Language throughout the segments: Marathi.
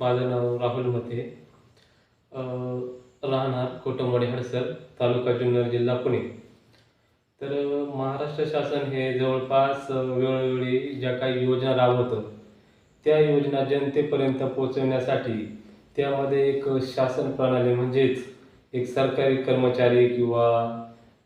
माझं नाव राहुल मते. अ, राहणार कोटमवाडी हडसर, तालुका जुन्नर, जिल्हा पुणे. तर महाराष्ट्र शासन हे जवळपास वेळोवेळी ज्या काही योजना राबवतं, त्या योजना जनतेपर्यंत पोहोचवण्यासाठी त्यामध्ये एक शासन प्रणाली म्हणजेच एक सरकारी कर्मचारी किंवा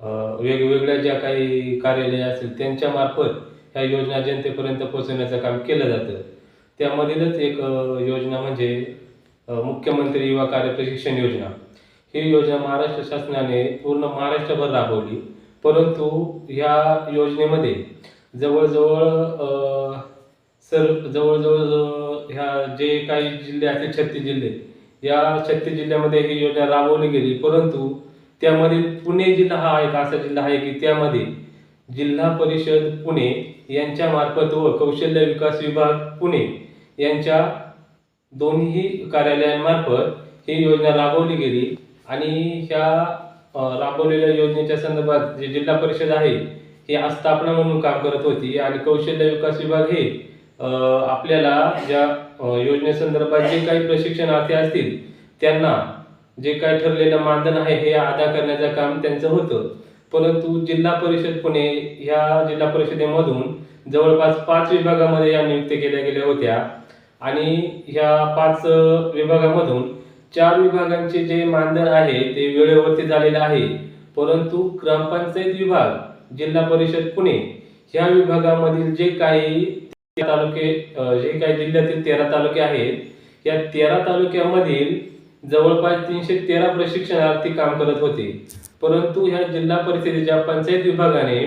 अ, वेगवेगळ्या ज्या काही कार्यालये असतील त्यांच्यामार्फत ह्या योजना जनतेपर्यंत पोहोचवण्याचं काम केलं जातं. त्यामधीलच एक योजना म्हणजे मुख्यमंत्री युवा कार्य प्रशिक्षण योजना. ही योजना महाराष्ट्र शासनाने पूर्ण महाराष्ट्रभर राबवली. परंतु ह्या योजनेमध्ये जवळजवळ ह्या जे काही जिल्हे असतील 36 जिल्हे, या 36 जिल्ह्यामध्ये ही योजना राबवली गेली. परंतु त्यामधील पुणे जिल्हा हा एक असा जिल्हा आहे की त्यामध्ये जिल्हा परिषद पुणे यांच्यामार्फत व कौशल्य विकास विभाग पुणे यांच्या दोन्ही कार्यालयांमार्फत ही योजना राबवली गेली. आणि ह्या राबवलेल्या योजनेच्या संदर्भात जे जिल्हा परिषद आहे ही आस्थापना म्हणून काम करत होती आणि कौशल्य विकास विभाग हे आपल्याला ज्या योजनेसंदर्भात जे काही प्रशिक्षणार्थी असतील त्यांना जे काही ठरलेलं मानधन आहे हे अदा करण्याचं काम त्यांचं होतं. परंतु जिल्हा परिषद पुणे ह्या जिल्हा परिषदेमधून जवळपास 5 विभागामध्ये या नियुक्त्या केल्या गेल्या होत्या आणि ह्या 5 विभागामधून 4 विभागांचे जे मानधन आहे ते वेळेवरती झालेलं आहे. परंतु ग्रामपंचायत विभाग जिल्हा परिषद पुणे ह्या विभागामधील जे काही तालुके जे काही जिल्ह्यातील 13 तालुके आहेत या 13 तालुक्यामधील जवळपास 313 प्रशिक्षणार्थी काम करत होते. परंतु ह्या जिल्हा परिषदेच्या पंचायत विभागाने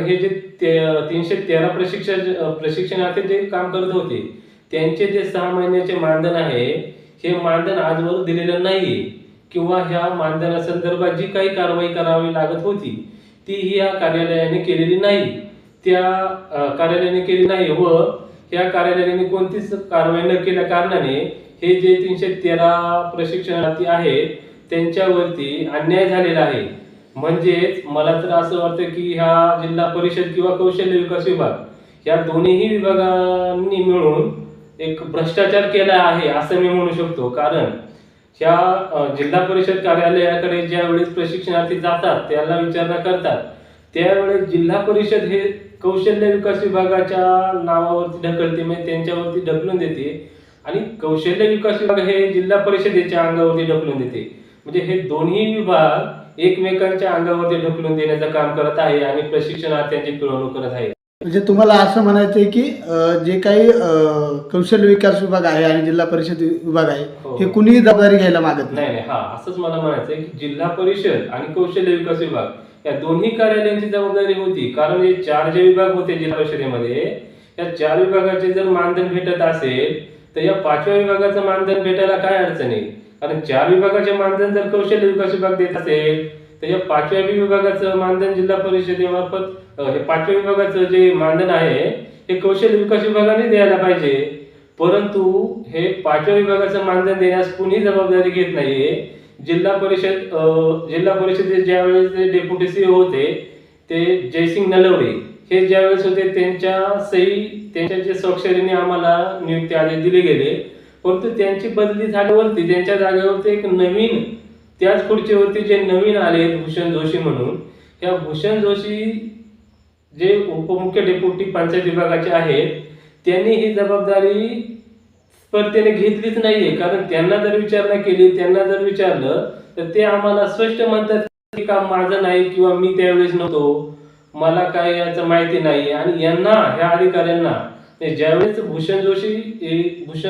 हे जे 313 प्रशिक्षणार्थी जे काम करत होते त्यांचे जे 6 महिन्याचे मानधन आहे हे मानधन आजवर दिलेलं नाही किंवा ह्या मानधनासंदर्भात जी काही कारवाई करावी लागत होती ती ह्या कार्यालयाने केलेली नाही. त्या कार्यालयाने केली नाही व ह्या कार्यालयाने कोणतीच कारवाई न केल्या कारणाने हे जे 313 प्रशिक्षणार्थी आहेत त्यांच्यावरती अन्याय झालेला आहे. म्हणजेच मला तर असं वाटतं की ह्या जिल्हा परिषद किंवा कौशल्य विकास विभाग या दोन्ही विभागांनी मिळून एक भ्रष्टाचार केला आहे असं मी म्हणू शकतो. कारण ह्या जिल्हा परिषद कार्यालयाकडे ज्या वेळेस प्रशिक्षणार्थी जातात त्याला विचारणा करतात त्यावेळेस जिल्हा परिषद हे कौशल्य विकास विभागाच्या नावावरती ढकलते, म्हणजे त्यांच्यावरती ढकलून देते आणि कौशल्य विकास विभाग हे जिल्हा परिषदेच्या अंगावरती ढकलून देते. म्हणजे हे दोन्ही विभाग एकमेकांच्या अंगावरती ढकलून देण्याचं काम करत आहे आणि प्रशिक्षणार्थ्यांची पिळवणूक करत आहे. म्हणजे तुम्हाला असं म्हणायचं आहे की जे काही कौशल्य विकास विभाग आहे आणि जिल्हा परिषद विभाग आहे हे कुणीही जबाबदारी घ्यायला मागत नाही. हा असंच मला म्हणायचं आहे की जिल्हा परिषद आणि कौशल्य विकास विभाग या दोन्ही कार्यालयांची जबाबदारी होती. कारण हे 4 जे विभाग होते जिल्हा परिषदेमध्ये या 4 विभागाचे जर मानधन भेटत असेल तर या 5व्या विभागाचं मानधन भेटायला काय अडचण आहे. कारण 4 विभागाचे मानधन जर कौशल्य विकास विभाग देत असेल तर या 5व्या विभागाचं मानधन जिल्हा परिषदेमार्फत हे 5व्या विभागाचं जे मानधन आहे हे कौशल्य विकास विभागाने द्यायला पाहिजे. परंतु हे 5व्या विभागाचं मानधन देण्यास कुणी जबाबदारी घेत नाहीये. जिल्हा परिषदेचे ज्यावेळेस डेप्युटी सीईओ होते ते जयसिंग नलवडे हे ज्यावेळेस होते त्यांच्या जे स्वाक्षरीने आम्हाला नियुक्ती आदेश दिले गेले. परंतु त्यांची बदली झाल्यावरती त्यांच्या जागेवरती एक नवीन त्याच खुर्चीवरती जे नवीन आले भूषण जोशी म्हणून, ह्या भूषण जोशी जे उपमुख्य डेप्युटी पंचायत विभागाचे आहेत त्यांनी ही जबाबदारी स्पर्धेने घेतलीच नाहीये. कारण त्यांना जर विचारणा केली त्यांना जर विचारलं तर ते आम्हाला स्पष्ट म्हणतात की काम माझं नाही किंवा मी त्यावेळेस नव्हतो, मला काय याचं माहिती नाही. आणि यांना ह्या अधिकाऱ्यांना ज्यावेळेस भूषण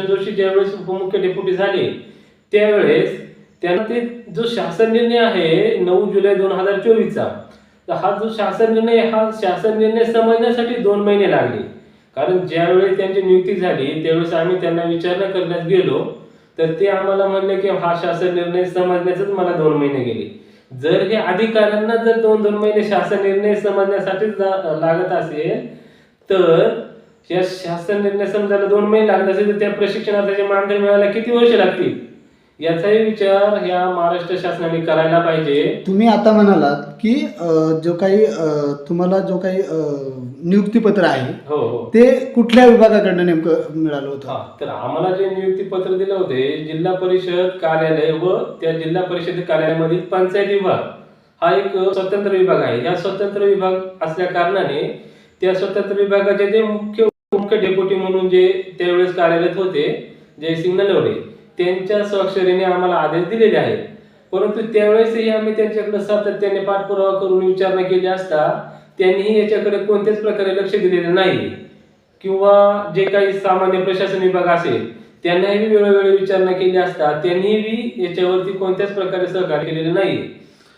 जोशी ज्यावेळेस उपमुख्य डेप्युटी झाले त्यावेळेस त्यांना ते जो शासन निर्णय आहे 9 जुलै 2024चा तर हा जो शासन निर्णय समजण्यासाठी 2 महिने लागले. कारण ज्यावेळेस त्यांची नियुक्ती झाली त्यावेळेस आम्ही त्यांना विचारणा करण्यास गेलो तर ते आम्हाला म्हणले की हा शासन निर्णय समजण्यासच मला 2 महिने गेले. जर हे अधिकाऱ्यांना जर 2 महिने शासन निर्णय समजण्यासाठी लागत असेल तर या शासन निर्णय समजायला 2 महिने लागत असेल तर त्या प्रशिक्षणार्थीचे मानधन मिळायला किती वर्ष लागतील याचाही विचार या महाराष्ट्र शासनाने करायला पाहिजे. तुम्ही आता म्हणालात की जो काही तुम्हाला जो काही नियुक्तीपत्र आहे हो हो ते कुठल्या विभागाकडनं नेमकं मिळालं होतं? हा, तर आम्हाला जे नियुक्ती पत्र दिलं होते जिल्हा परिषद कार्यालय व त्या जिल्हा परिषद कार्यालयामधील पंचायत विभाग हा एक स्वतंत्र विभाग आहे. या स्वतंत्र विभाग असल्या कारणाने त्या स्वतंत्र विभागाचे जे मुख्य मुख्य डेप्युटी म्हणून जे त्यावेळेस कार्यरत होते जयसिंग नलवडे, त्यांच्या स्वाक्षरीने आम्हाला आदेश दिलेले आहेत. परंतु त्यावेळेसही आम्ही त्यांच्याकडे सातत्याने पाठपुरावा करून विचारणा केली असता त्यांनीही याच्याकडे कोणत्याच प्रकारे लक्ष दिलेलं नाही. किंवा जे काही सामान्य प्रशासन विभाग असेल त्यांनाही वेळोवेळी विचारणा केली असता त्यांनीही याच्यावरती कोणत्याच प्रकारे सहकार्य केलेलं नाही.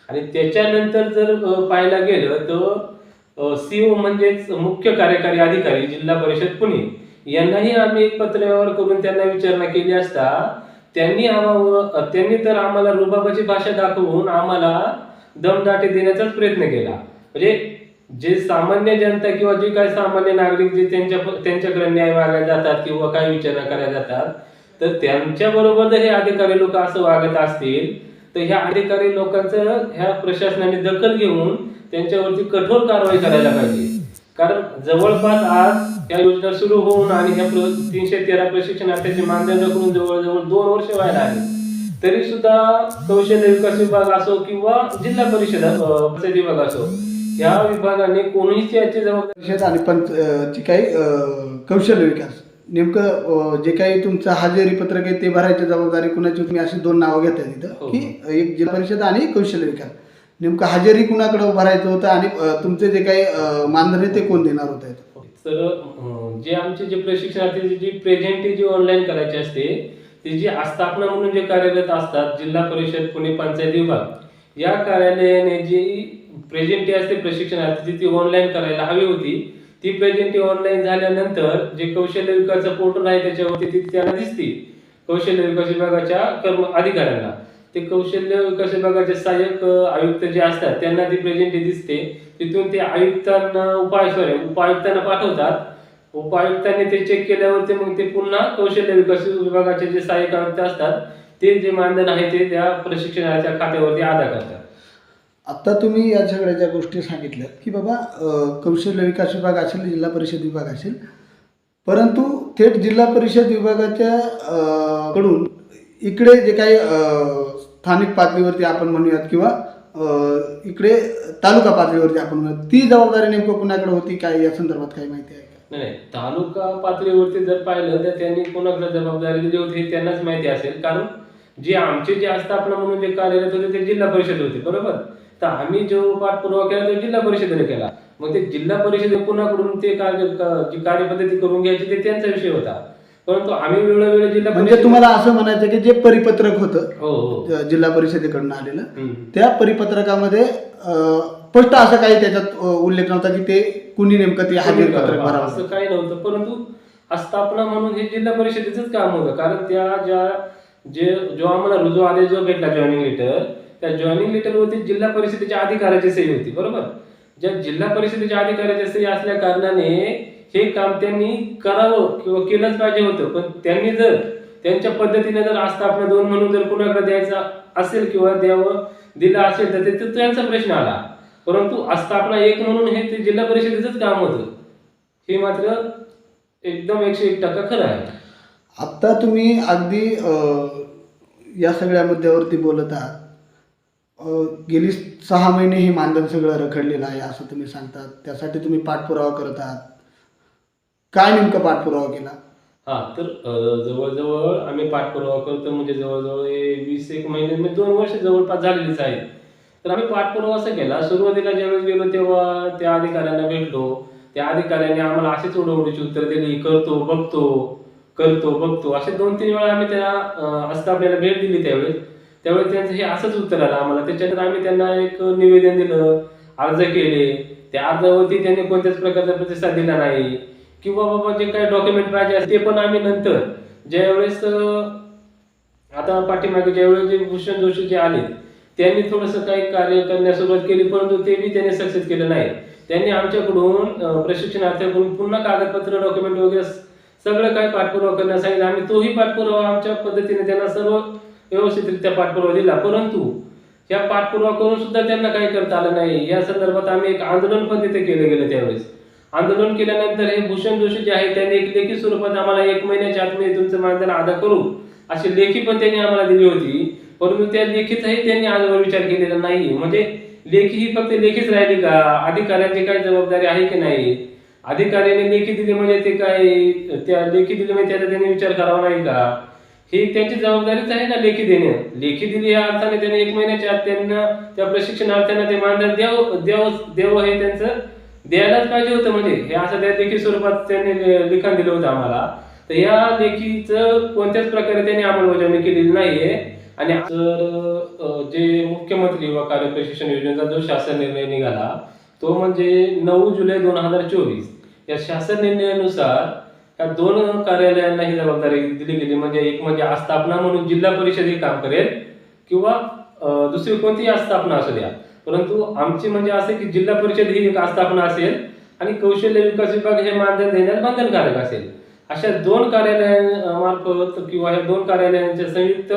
आणि त्याच्यानंतर जर पाहायला गेलं तर सीओ म्हणजेच मुख्य कार्यकारी अधिकारी जिल्हा परिषद पुणे यांनाही आम्ही एक पत्र व्यवहार करून त्यांना विचारणा केली असता त्यांनी तर आम्हाला रुबाबाची भाषा दाखवून आम्हाला दमदाटी देण्याचाच प्रयत्न केला. म्हणजे जे सामान्य जनता किंवा जे काही सामान्य नागरिक जे त्यांच्याकडे न्याय मागायला जातात किंवा काही विचारणा करायला जातात तर त्यांच्या बरोबर जर हे अधिकारी लोक असं वागत असतील तर ह्या अधिकारी लोकांचं ह्या प्रशासनाने दखल घेऊन त्यांच्यावरती कठोर कारवाई करायला पाहिजे. कारण जवळपास आज या योजना सुरू होऊन आणि ह्या 313 प्रशिक्षणार्थीचे मानधन रखडून जवळजवळ 2 वर्ष व्हायला आले तरी सुद्धा कौशल्य विकास विभाग असो किंवा जिल्हा परिषद विभाग असो या विभागाने कोणीच याची जबाबदारी परिषद आणि जे काही कौशल्य विकास नेमकं जे काही तुमचं हजेरी पत्रक आहे ते भरायची जबाबदारी कुणाची? तुम्ही अशी 2 नावं घेताय तिथं की एक जिल्हा परिषद आणि कौशल्य विकास. नेमकं हजेरी कुणाकडे भरायचं होतं आणि तुमचे जे काही मानधन आहे ते कोण देणार होते? तर जे आमचे जे प्रशिक्षणार्थी जी प्रेझेंटी जी ऑनलाईन करायची असते ती जी आस्थापना म्हणून जे कार्यरत असतात जिल्हा परिषद पुणे पंचायत विभाग या कार्यालयाने जी प्रेझेंटी असते प्रशिक्षणार्थी ती ऑनलाईन करायला हवी होती. ती प्रेझेंटी ऑनलाईन झाल्यानंतर जे कौशल्य विकासाचं पोर्टल आहे त्याच्यावरती ती त्यांना दिसते कौशल्य विकास विभागाच्या अधिकाऱ्यांना. ते कौशल्य विकास विभागाचे सहाय्यक आयुक्त जे असतात त्यांना ती प्रेझेंटी दिसते. तिथून ते आयुक्तांना उपायुक्तांना पाठवतात. उपायुक्तांनी ते चेक केल्यावरती मग ते पुन्हा कौशल्य विकास विभागाचे जे सहाय्यक आयुक्त असतात ते जे मानधन आहे ते त्या प्रशिक्षणाच्या खात्यावरती अदा करतात. आता तुम्ही या सगळ्या ज्या गोष्टी सांगितल्या की बाबा कौशल्य विकास विभाग असेल जिल्हा परिषद विभाग असेल परंतु थेट जिल्हा परिषद विभागाच्या कडून इकडे जे काही स्थानिक पातळीवरती आपण म्हणूयात किंवा इकडे तालुका पातळीवरती आपण म्हणूयात ती जबाबदारी नेमकं कुणाकडे होती काय या संदर्भात काही माहिती आहे का? नाही, तालुका पातळीवरती जर पाहिलं तर त्यांनी कोणाकडे जबाबदारी दिली होती हे त्यांनाच माहिती असेल. कारण जे आमचे जे आस्थापना म्हणून जे कार्यरत होते ते जिल्हा परिषद होते बरोबर. तर आम्ही जो पाठपुरावा केला तो जिल्हा परिषदेने केला. मग ते जिल्हा परिषद कुणाकडून ते जी कार्यपद्धती करून घ्यायची ते त्यांचा विषय होता. परंतु आम्ही वेळोवेळी जिल्हा म्हणजे तुम्हाला असं म्हणायचं की जे परिपत्रक होतं हो जिल्हा परिषदेकडून आलेलं त्या परिपत्रकामध्ये स्पष्ट असं काही त्याच्यात उल्लेख नव्हता की ते कुणी नेमकं ते हजेरी पत्रक भरावं असं काही नव्हतं. परंतु आस्थापना म्हणून हे जिल्हा परिषदेचंच काम होतं. कारण त्या जो आम्हाला रुजू आदेश जो भेटला जॉईनिंग लेटर त्या जॉईनिंग लेटरवरती जिल्हा परिषदेच्या अधिकाऱ्याची सही होती बरोबर. ज्या जिल्हा परिषदेच्या अधिकाऱ्याची सही असल्या कारणाने हे काम त्यांनी करावं किंवा केलंच पाहिजे होतं. पण त्यांनी जर त्यांच्या पद्धतीने जर आस्थापना 2 म्हणून जर कुणाकडे द्यायचा असेल किंवा दिला असेल तर ते त्यांचा प्रश्न आला. परंतु आस्थापना 1 म्हणून हे ते जिल्हा परिषदेचंच काम होतं हे मात्र एकदम 101% खरं आहे. आत्ता तुम्ही अगदी या सगळ्या मुद्द्यावरती बोलत आहात. गेली 6 महिने हे मानधन सगळं रखडलेलं आहे असं तुम्ही सांगतात. त्यासाठी तुम्ही पाठपुरावा करत आहात. काय नेमकं पाठपुरावा केला? तर जवळजवळ आम्ही पाठपुरावा करतो म्हणजे जवळजवळ 20 महिने म्हणजे 2 वर्ष जवळपास झालेलीच आहेत. तर आम्ही पाठपुरावा असा केला. सुरुवातीला ज्यावेळेस गेलो तेव्हा त्या अधिकाऱ्यांना भेटलो. त्या अधिकाऱ्यांनी आम्हाला अशीच उडवडीची उत्तर दिली करतो बघतो असे 2-3 वेळा आम्ही त्या आस्थापनेला भेट दिली. त्यावेळेस त्यांचं हे असंच उत्तर आलं आम्हाला. त्याच्यानंतर आम्ही त्यांना एक निवेदन दिलं, अर्ज केले. त्या अर्जावरती त्यांनी कोणत्याच प्रकारचा प्रतिसाद दिला नाही किंवा बाबा जे काही डॉक्युमेंट पाहिजे ते पण आम्ही नंतर ज्यावेळेस आता पाठीमागे ज्यावेळेस जे भूषण जोशी जे आले त्यांनी थोडंसं काही कार्य करण्यास सुरुवात केली परंतु ते बी त्यांनी सक्सेस केलं नाही. त्यांनी आमच्याकडून प्रशिक्षणार्थीकडून पुन्हा कागदपत्र डॉक्युमेंट वगैरे सगळं काही पाठपुरावा करण्यास सांगितलं. आम्ही तोही पाठपुरावा आमच्या पद्धतीने त्यांना सर्व व्यवस्थितरित्या पाठपुरावा दिला, परंतु या पाठपुरावा करून सुद्धा त्यांना काही करता आलं नाही. या संदर्भात आम्ही एक आंदोलन पण तिथे केलं गेलं. त्यावेळेस आंदोलन केल्यानंतर हे भूषण जोशी जे आहे त्यांनी एक लेखी स्वरूपात आम्हाला 1 महिन्याच्या आतमध्ये तुमचं मानधन अदा करू अशी लेखी पण त्यांनी आम्हाला दिली होती, परंतु त्या लेखीचाही त्यांनी आजवर विचार केलेला नाही. म्हणजे लेखी ही फक्त लेखीच राहिली का? अधिकाऱ्यांची काय जबाबदारी आहे की नाही? अधिकाऱ्याने लेखी दिली म्हणजे ते काय, त्या लेखी दिली म्हणजे त्याचा त्यांनी विचार करावा नाही का? ही त्यांची जबाबदारीच आहे ना लेखी देणे. लेखी दिली या अर्थाने त्याने 1 महिन्याच्या आत त्यांना त्या प्रशिक्षणार्थ्यांना ते मानधन द्यावं हे त्यांचं द्यायलाच पाहिजे होतं. म्हणजे हे असं त्या लेखी स्वरूपात त्यांनी लिखाण दिलं होतं आम्हाला. तर या लेखीचं कोणत्याच प्रकारे त्यांनी अंमलबजावणी केलेली नाहीये. आणि जे मुख्यमंत्री युवा कार्य प्रशिक्षण योजनेचा जो शासन निर्णय निघाला तो म्हणजे 9 जुलै 2024 या शासन निर्णयानुसार या 2 कार्यालयांना ही जबाबदारी दिली गेली. म्हणजे एक म्हणजे आस्थापना म्हणून जिल्हा परिषद हे काम करेल किंवा दुसरी कोणतीही आस्थापना असू द्या, परंतु आमची म्हणजे असे की जिल्हा परिषद ही एक आस्थापना असेल आणि कौशल्य विकास विभाग हे मानधन देण्यास बंधनकारक असेल. अशा 2 कार्यालयांमार्फत किंवा या 2 कार्यालयांच्या संयुक्त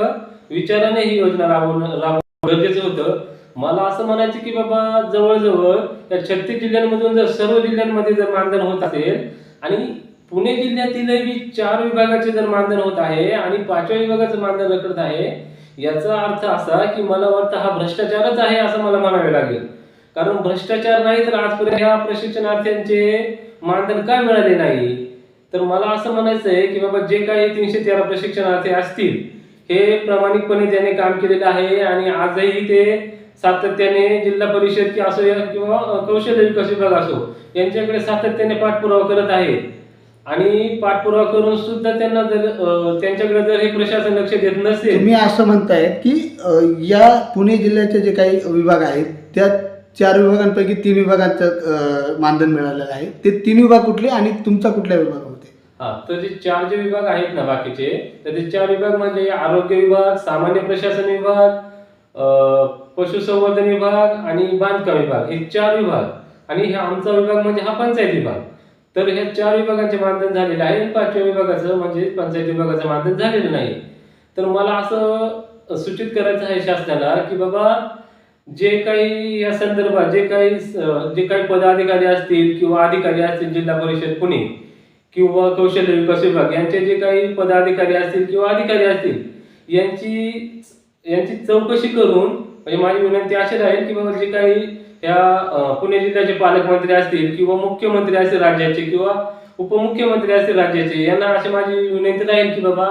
विचाराने ही योजना राबवणं गरजेचं होतं. मला असं म्हणायचं की बाबा जवळजवळ या 36 जिल्ह्यांमधून जर सर्व जिल्ह्यांमध्ये जर मानधन होत असेल आणि पुणे जिल्ह्यातीलही 4 विभागाचे जर मानधन होत आहे आणि 5व्या विभागाचं मानधन रखडत आहे, याचा अर्थ असा की मला वाटतं हा भ्रष्टाचारच आहे असं मला म्हणावे लागेल. कारण भ्रष्टाचार नाही तर आजपर्यंत ह्या प्रशिक्षणार्थ्यांचे मानधन का मिळाले नाही? तर मला असं म्हणायचं आहे की बाबा जे काही 313 प्रशिक्षणार्थी असतील हे प्रामाणिकपणे त्याने काम केलेलं आहे आणि आजही ते सातत्याने जिल्हा परिषद की असो किंवा कौशल्य विकास विभाग असो यांच्याकडे सातत्याने पाठपुरावा करत आहेत. आणि पाठपुरावा करून सुद्धा त्यांना जर त्यांच्याकडे जर हे प्रशासन लक्ष देत नसेल. तुम्ही असं म्हणताय की या पुणे जिल्ह्याचे जे काही विभाग आहेत त्या 4 विभागांपैकी 3 विभागांचं मानधन मिळालेलं आहे. ते 3 विभाग कुठले आणि तुमचा कुठल्या विभाग होते? हा, तर जे 4 जे विभाग आहेत ना बाकीचे, तर ते 4 विभाग म्हणजे आरोग्य विभाग, सामान्य प्रशासन विभाग, पशुसंवर्धन विभाग आणि बांधकाम विभाग, हे 4 विभाग. आणि हा आमचा विभाग म्हणजे हा पंचायत विभाग. तर ह्या 4 विभागांचे मानधन झालेले आहे आणि 5व्या विभागाचं म्हणजे पंचायत विभागाचं मानधन झालेलं नाही. तर मला असं सूचित करायचं आहे शासनाला की बाबा जे काही या संदर्भात जे काही पदाधिकारी असतील किंवा अधिकारी असतील जिल्हा परिषद पुणे किंवा कौशल्य विकास विभाग यांचे जे काही पदाधिकारी असतील किंवा अधिकारी असतील यांची चौकशी करून, म्हणजे माझी विनंती अशी राहील की बाबा जे काही या पुणे जिल्ह्याचे पालकमंत्री असतील किंवा मुख्यमंत्री असतील राज्याचे किंवा उपमुख्यमंत्री असतील राज्याचे, यांना अशी माझी विनंती राहील की बाबा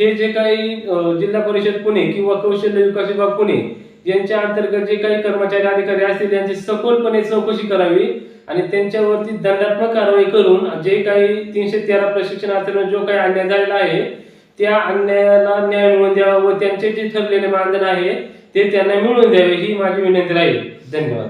हे जे काही जिल्हा परिषद पुणे किंवा कौशल्य विकास विभाग पुणे यांच्या अंतर्गत जे काही कर्मचारी अधिकारी असतील यांची सखोलपणे चौकशी करावी आणि त्यांच्यावरती दंडात्मक कारवाई करून जे काही 313 प्रशिक्षणार्थींना जो काही अन्याय झालेला आहे त्या अन्यायाला न्याय मिळवून द्यावा व त्यांचे जे ठरलेले मानधन आहे ते त्यांना मिळवून द्यावे ही माझी विनंती राहील. धन्यवाद.